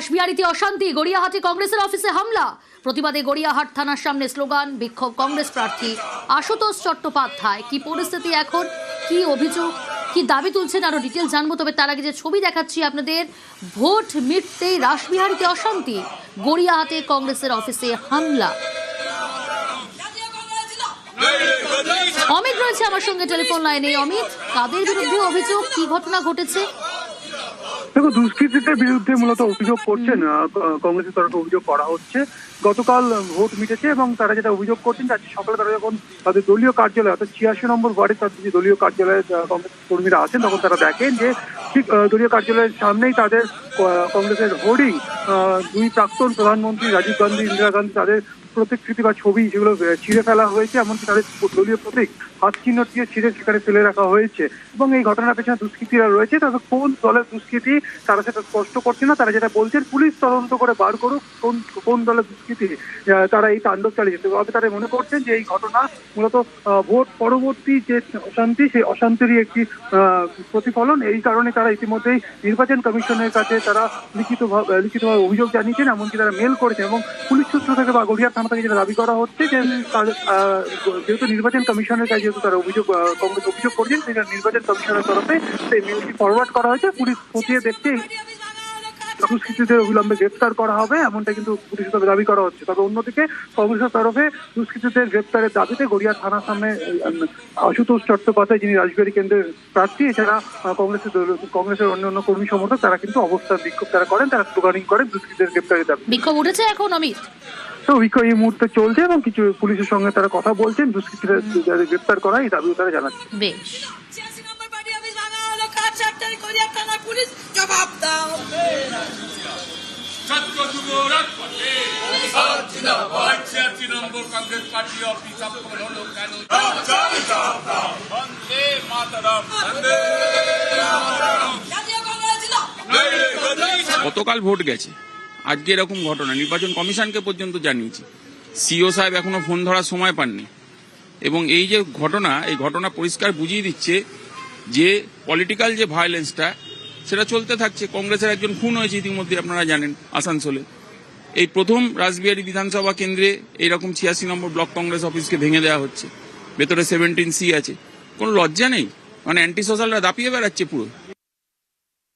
রাসবিহারীতে অশান্তি, গড়িয়াহাটে কংগ্রেসের অফিসে হামলা। প্রতিবাদে গড়িয়াহাট থানার সামনে স্লোগান, বিক্ষোভ কংগ্রেস প্রার্থী আশুতোষ চট্টোপাধ্যায়। কি পরিস্থিতি এখন, কি অভিযোগ, কি দাবি তুলছেন, আরো ডিটেল জানবো। তবে তার আগে যে ছবি দেখাচ্ছি আপনাদের, ভোট মিটতেই রাসবিহারীতে অশান্তি, গড়িয়াহাটে কংগ্রেসের অফিসে হামলা। অমিত রয়েছে আমার সঙ্গে টেলিফোন লাইনে। অমিত, কাদের বিরুদ্ধে অভিযোগ, কি ঘটনা ঘটেছে? দেখো, দুষ্কৃতীদের বিরুদ্ধে মূলত অভিযোগ করছেন, কংগ্রেসের তরফে অভিযোগ করা হচ্ছে। গতকাল ভোট মিটেছে এবং তারা যেটা অভিযোগ করছেন, আজ সকালে তারা যখন তাদের দলীয় কার্যালয় অর্থাৎ 86 নম্বর ওয়ার্ডে তাদের যে দলীয় কার্যালয়ে কংগ্রেস কর্মীরা আছেন, তখন তারা দেখেন যে ঠিক দলীয় কার্যালয়ের সামনেই তাদের কংগ্রেসের হোর্ডিং, দুই প্রাক্তন প্রধানমন্ত্রী রাজীব গান্ধী, ইন্দিরা গান্ধী, তাদের প্রতিকৃতি বা ছবি যেগুলো ছিঁড়ে ফেলা হয়েছে, এমনকি তাদের দলীয় প্রতীক হাত চিহ্ন দিয়ে ছিঁড়ে সেখানে ফেলে রাখা হয়েছে। এবং এই ঘটনার পেছনে দুষ্কৃতীরা রয়েছে, তবে কোন দলের দুষ্কৃতী তারা সেটা স্পষ্ট করছে না। তারা যেটা বলছেন, পুলিশ তদন্ত করে বার করুক কোন দলের দুষ্কৃতী তারা এই তাণ্ডব চালিয়েছে। তবে তারা মনে করছেন যে এই ঘটনা মূলত ভোট পরবর্তী যে অশান্তি, সেই অশান্তিরই একটি প্রতিফলন। এই কারণে তারা ইতিমধ্যেই নির্বাচন কমিশনের কাছে তারা লিখিতভাবে অভিযোগ জানিয়েছেন, এমনকি তারা মেল করেছেন। এবং পুলিশ সূত্র থেকে বা গড়িয়াহাট থানা থেকে যেটা দাবি করা হচ্ছে যে তাদের যেহেতু নির্বাচন কমিশনের কাছে যেহেতু তারা কংগ্রেস অভিযোগ করছেন, সেটা নির্বাচন কমিশনের তরফে সেই মেলটি ফরওয়ার্ড করা হয়েছে। পুলিশ খতিয়ে দেখছে দুষ্কৃতীদের অবিলম্বে গ্রেপ্তার করা হবে, এমনটা কিন্তু পুলিশের তরফে দাবি করা হচ্ছে। তবে অন্যদিকে কংগ্রেসের তরফে দুষ্কৃতীদের গ্রেপ্তারের দাবিতে গড়িয়া থানার সামনে আশুতোষ চট্টোপাধ্যায়, যিনি রাসবিহারী কেন্দ্রের প্রার্থী, এছাড়া কংগ্রেসের অন্যান্য কর্মী সমর্থক, তারা কিন্তু অবস্থান বিক্ষোভ তারা করেন, তারা স্লোগানিং করেন দুষ্কৃতীদের গ্রেপ্তারের দাবি। বিক্ষোভ উঠেছে এখন অমিত? তো বিক্ষোভ এই মুহূর্তে চলছে এবং কিছু পুলিশের সঙ্গে তারা কথা বলছেন, দুষ্কৃতীদের গ্রেপ্তার করা এই দাবিও তারা জানাচ্ছে। বেশ। গতকাল ভোট গেছে, আজকে এরকম ঘটনা নির্বাচন কমিশনকে পর্যন্ত জানিয়েছি। সিও সাহেব এখনো ফোন ধরার সময় পাননি। এবং এই যে ঘটনা, এই ঘটনা পরিষ্কার বুঝিয়ে দিচ্ছে যে পলিটিক্যাল যে ভায়োলেন্সটা সেটা চলতে থাকছে। কংগ্রেসের একজন খুন হয়েছে ইতিমধ্যে, আপনারা জানেন, আসানসোলে। এই প্রথম রাসবিহারী বিধানসভা কেন্দ্রে এইরকম 86 নম্বর ব্লক কংগ্রেস অফিসকে ভেঙে দেওয়া হচ্ছে। ভেতরে 17C আছে, কোনো লজ্জা নেই। মানে অ্যান্টি সোশ্যালরা দাপিয়ে বেড়াচ্ছে পুরো।